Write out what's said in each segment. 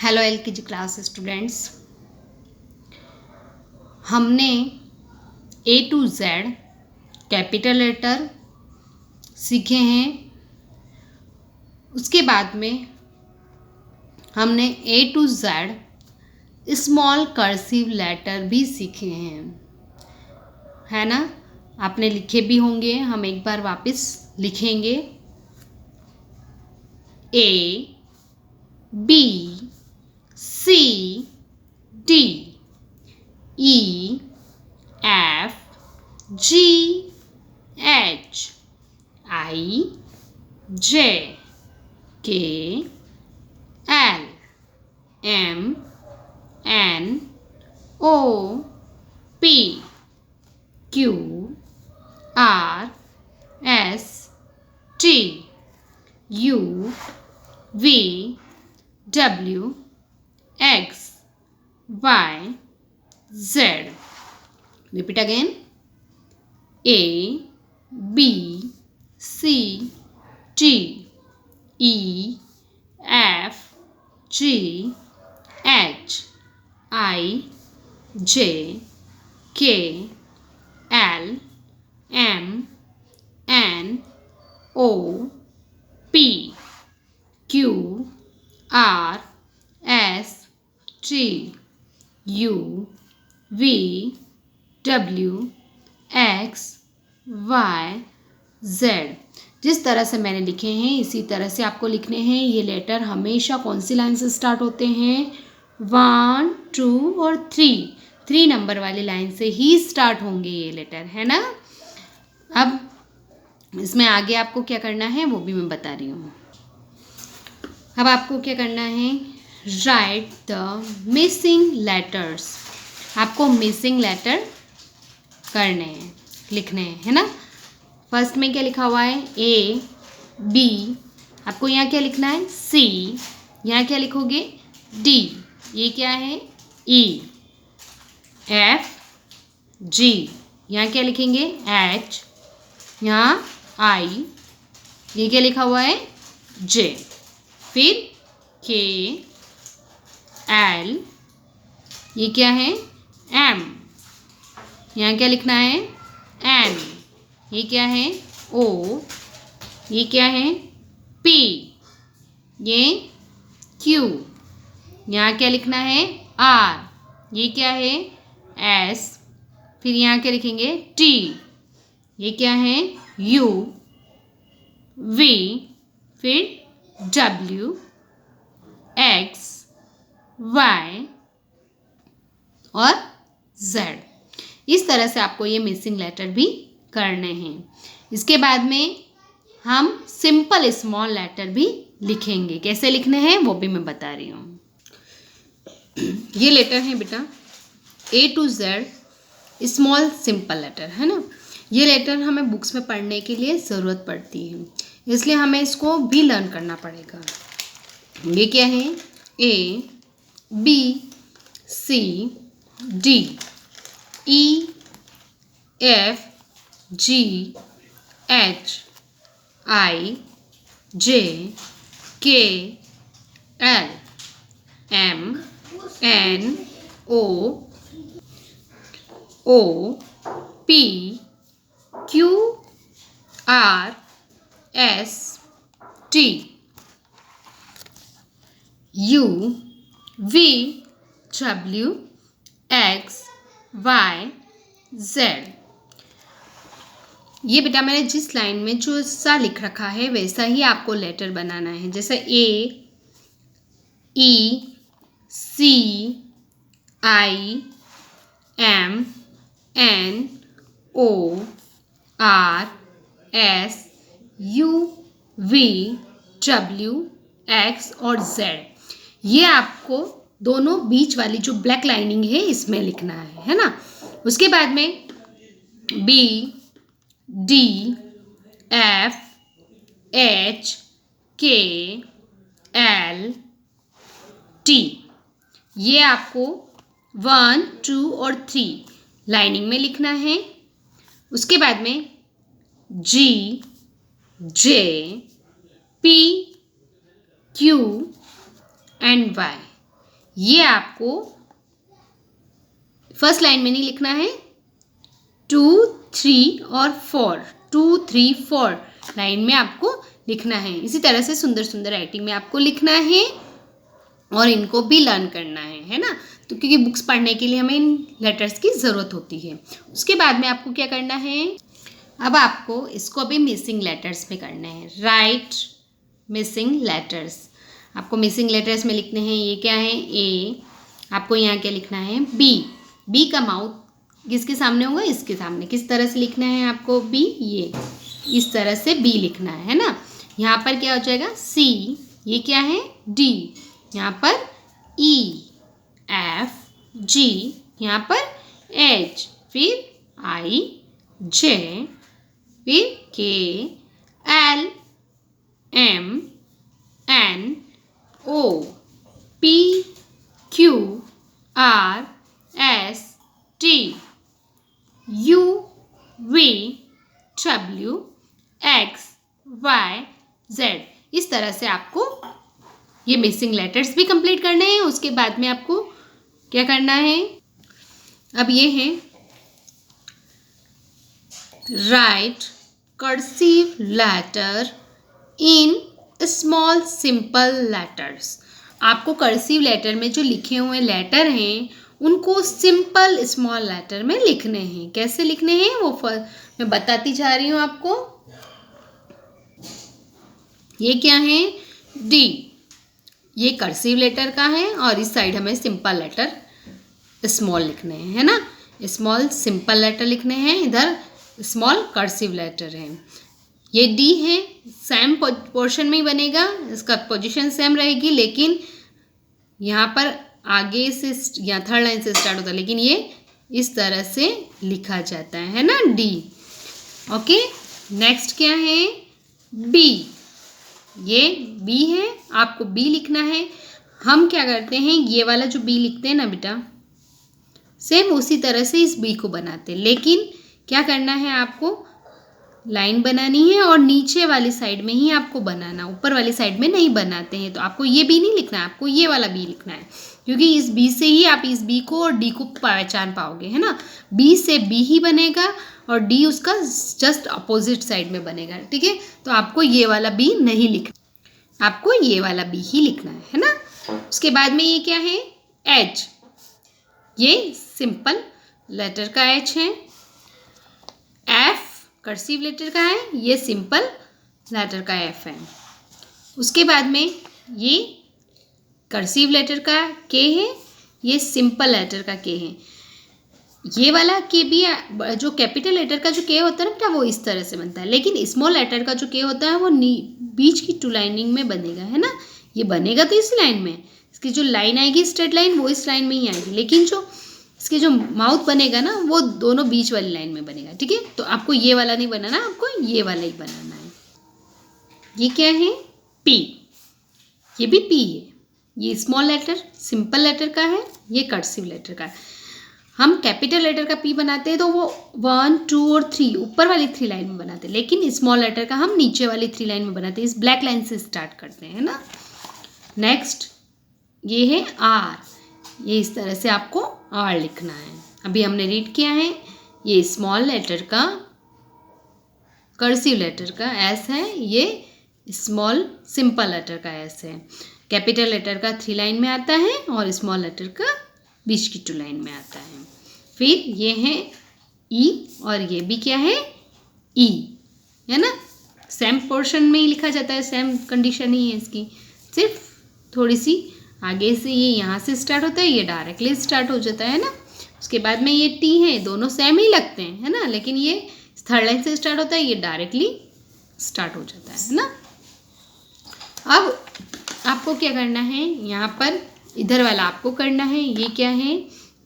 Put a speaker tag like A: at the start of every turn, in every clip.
A: Hello LKG class students, हमने A to Z capital letter सीखे हैं। उसके बाद में हमने A to Z small cursive letter भी सीखे हैं, है ना। आपने लिखे भी होंगे, हम एक बार वापस लिखेंगे। A B C D E F G H I J K L M N O P Q R S T U V W X Y Z. Repeat again. A B C D E F G H I J K L M N O P Q R S T U V W X Y Z। जिस तरह से मैंने लिखे हैं इसी तरह से आपको लिखने हैं। ये लेटर हमेशा कौन सी लाइन से स्टार्ट होते हैं? 1 2 और 3 नंबर वाली लाइन से ही स्टार्ट होंगे ये लेटर, है ना। अब इसमें आगे आपको क्या करना है वो भी मैं बता रही हूँ। अब आपको क्या करना है? Right the missing letters. आपको मिसिंग लेटर करने हैं, लिखने हैं, है ना। फर्स्ट में क्या लिखा हुआ है? A B. आपको यहाँ क्या लिखना है? सी। यहाँ क्या लिखोगे? डी। ये क्या है? ई। F G. यहाँ क्या लिखेंगे? एच। यहाँ आई। ये क्या लिखा हुआ है? जे। फिर के एल। ये क्या है? एम। यहाँ क्या लिखना है? एन। ये क्या है? ओ। ये क्या है? पी। ये क्यू। यहाँ क्या लिखना है? आर। ये क्या है? एस। फिर यहाँ क्या लिखेंगे? टी। ये क्या है? यू। वी। फिर W X Y और Z। इस तरह से आपको ये मिसिंग लेटर भी करने हैं। इसके बाद में हम सिंपल स्मॉल लेटर भी लिखेंगे। कैसे लिखने हैं वो भी मैं बता रही हूँ। ये लेटर है बेटा A to Z small simple letter, है ना। ये लेटर हमें बुक्स में पढ़ने के लिए ज़रूरत पड़ती है, इसलिए हमें इसको भी लर्न करना पड़ेगा। ये क्या है? A B C D E F G H I J K L M N O P Q R S T U V W X Y Z। ये बेटा मैंने जिस लाइन में जो सा लिख रखा है वैसा ही आपको लेटर बनाना है। जैसे A E C I M N O R S U V W X और Z। ये आपको दोनों बीच वाली जो ब्लैक लाइनिंग है इसमें लिखना है ना। उसके बाद में B D F H K L T। ये आपको 1 2 और 3 लाइनिंग में लिखना है। उसके बाद में G J P Q and Y ये आपको फर्स्ट लाइन में नहीं लिखना है, 2, 3 और 4, 2, 3, 4 लाइन में आपको लिखना है। इसी तरह से सुंदर सुंदर राइटिंग में आपको लिखना है और इनको भी लर्न करना है ना। तो क्योंकि बुक्स पढ़ने के लिए हमें इन लेटर्स की ज़रूरत होती है। उसके बाद में आपको क्या करना है, अब आपको इसको भी मिसिंग लेटर्स में करना है। राइट मिसिंग लेटर्स, आपको मिसिंग लेटर्स में लिखने हैं। ये क्या है, ए। आपको यहाँ क्या लिखना है, बी। बी का माउथ किसके सामने होगा, इसके सामने। किस तरह से लिखना है आपको बी, ये इस तरह से बी लिखना है ना। यहाँ पर क्या हो जाएगा, सी। ये क्या है, डी। यहाँ पर ई, एफ, जी। यहाँ पर एच, फिर आई, जे, फिर K, L, M, N, O, P, Q, R, S, T, U, V, W, X, Y, Z. इस तरह से आपको ये मिसिंग लेटर्स भी कंप्लीट करने हैं। उसके बाद में आपको क्या करना है, अब ये है write cursive letter in small simple letters. आपको कर्सिव लेटर में जो लिखे हुए लेटर हैं उनको सिंपल स्मॉल लेटर में लिखने हैं। कैसे लिखने हैं वो मैं बताती जा रही हूँ आपको। ये क्या है, डी। ये कर्सिव लेटर का है और इस साइड हमें सिंपल लेटर स्मॉल लिखने हैं, है ना। स्मॉल सिंपल लेटर लिखने हैं, इधर स्मॉल कर्सिव लेटर है। ये डी है, सेम पोर्शन में ही बनेगा, इसका पोजीशन सेम रहेगी, लेकिन यहाँ पर आगे से या थर्ड लाइन से स्टार्ट होता है, लेकिन ये इस तरह से लिखा जाता है ना, डी। ओके, नेक्स्ट क्या है, बी। ये बी है, आपको बी लिखना है। हम क्या करते हैं, ये वाला जो बी लिखते हैं ना बेटा, सेम उसी तरह से इस बी को बनाते हैं, लेकिन क्या करना है, आपको लाइन बनानी है और नीचे वाली साइड में ही आपको बनाना, ऊपर वाली साइड में नहीं बनाते हैं। तो आपको ये बी नहीं लिखना है, आपको ये वाला बी लिखना है, क्योंकि इस बी से ही आप इस बी को और डी को पहचान पाओगे, है ना। बी से बी ही बनेगा और डी उसका जस्ट अपोजिट साइड में बनेगा, ठीक है। तो आपको ये वाला बी नहीं लिखना, आपको ये वाला बी ही लिखना है ना। उसके बाद में ये क्या है, एच। ये सिंपल लेटर का एच है। एफ कर्सिव लेटर का है, ये सिंपल लेटर का एफ है। उसके बाद में ये कर्सिव लेटर का के है, ये सिंपल लेटर का के है। ये वाला के भी, जो कैपिटल लेटर का जो के होता है ना बेटा, वो इस तरह से बनता है, लेकिन स्मॉल लेटर का जो के होता है वो बीच की टू लाइनिंग में बनेगा, है ना। ये बनेगा तो इस लाइन में, इसकी जो लाइन आएगी स्ट्रेट लाइन, वो इस लाइन में ही आएगी, लेकिन जो इसके जो माउथ बनेगा ना, वो दोनों बीच वाली लाइन में बनेगा, ठीक है। तो आपको ये वाला नहीं बनाना, आपको ये वाला ही बनाना है। ये क्या है, पी। ये भी पी है, ये स्मॉल लेटर सिंपल लेटर का है, ये कर्सिव लेटर का है। हम कैपिटल लेटर का पी बनाते हैं तो वो 1, 2 और 3 ऊपर वाली 3 लाइन में बनाते हैं, लेकिन स्मॉल लेटर का हम नीचे वाली 3 लाइन में बनाते हैं, इस ब्लैक लाइन से स्टार्ट करते हैं ना। नेक्स्ट ये है आर। ये इस तरह से आपको आर लिखना है। अभी हमने रीड किया है, ये स्मॉल लेटर का कर्सिव लेटर का एस है, ये स्मॉल सिंपल लेटर का एस है। कैपिटल लेटर का 3 लाइन में आता है और स्मॉल लेटर का बीच की 2 लाइन में आता है। फिर ये है ई और ये भी क्या है, ई, है ना। सेम पोर्शन में ही लिखा जाता है, सेम कंडीशन ही है इसकी, सिर्फ थोड़ी सी आगे से ये यहाँ से स्टार्ट होता है, ये डायरेक्टली स्टार्ट हो जाता है ना। उसके बाद में ये टी है, दोनों सेम ही लगते हैं, है ना, लेकिन ये थर्ड लाइन से स्टार्ट होता है, ये डायरेक्टली स्टार्ट हो जाता है ना। अब आपको क्या करना है, यहाँ पर इधर वाला आपको करना है। ये क्या है,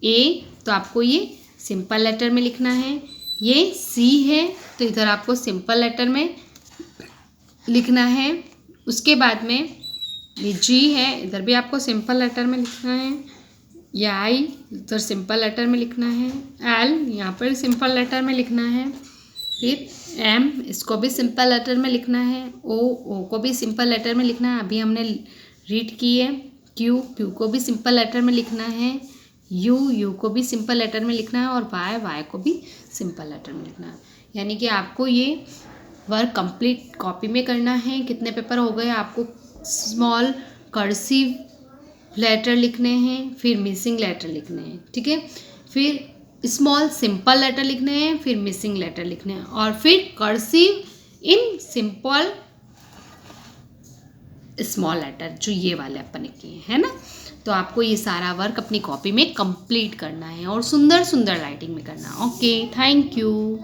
A: ए, तो आपको ये सिंपल लेटर में लिखना है। ये सी है, तो इधर आपको सिंपल लेटर में लिखना है। उसके बाद में ये जी है, इधर भी आपको सिंपल लेटर में लिखना है। ये आई, इधर सिंपल लेटर में लिखना है। एल यहाँ पर सिंपल लेटर में लिखना है। फिर एम, इसको भी सिंपल लेटर में लिखना है। ओ को भी सिंपल लेटर में लिखना है। अभी हमने रीड की है क्यू को भी सिंपल लेटर में लिखना है, यू को भी सिंपल लेटर में लिखना है और वाई को भी सिंपल लेटर में लिखना है। यानी कि आपको ये वर्क कंप्लीट कॉपी में करना है। कितने पेपर हो गए? आपको स्मॉल कर्सिव लेटर लिखने हैं, फिर मिसिंग लेटर लिखने हैं, ठीक है, फिर स्मॉल सिंपल लेटर लिखने हैं, फिर मिसिंग लेटर लिखने हैं और फिर cursive in simple small letter, जो ये वाले अपन ने किए हैं ना। तो आपको ये सारा वर्क अपनी कॉपी में कंप्लीट करना है और सुंदर सुंदर राइटिंग में करना है। Okay, thank you.